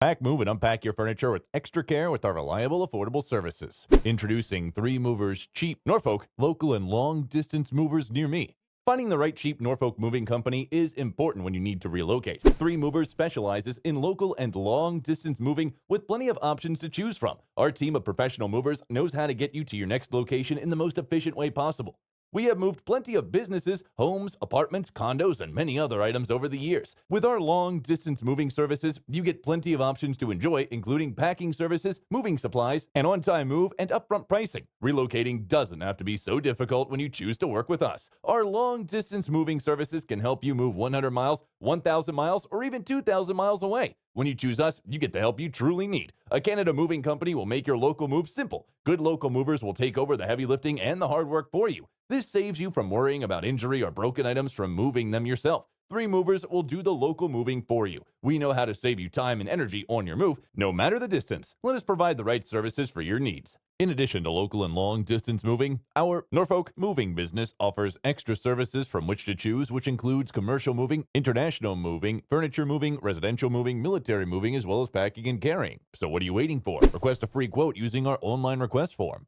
Pack, move, and unpack your furniture with extra care with our reliable, affordable services. Introducing 3 Movers Cheap Norfolk, local and long-distance movers near me. Finding the right cheap Norfolk moving company is important when you need to relocate. 3 Movers specializes in local and long-distance moving with plenty of options to choose from. Our team of professional movers knows how to get you to your next location in the most efficient way possible. We have moved plenty of businesses, homes, apartments, condos, and many other items over the years. With our long-distance moving services, you get plenty of options to enjoy, including packing services, moving supplies, an on-time move, and upfront pricing. Relocating doesn't have to be so difficult when you choose to work with us. Our long-distance moving services can help you move 100 miles, 1,000 miles, or even 2,000 miles away. When you choose us, you get the help you truly need. A Canada moving company will make your local move simple. Good local movers will take over the heavy lifting and the hard work for you. This saves you from worrying about injury or broken items from moving them yourself. 3 Movers will do the local moving for you. We know how to save you time and energy on your move, no matter the distance. Let us provide the right services for your needs. In addition to local and long-distance moving, our Norfolk moving business offers extra services from which to choose, which includes commercial moving, international moving, furniture moving, residential moving, military moving, as well as packing and carrying. So what are you waiting for? Request a free quote using our online request form.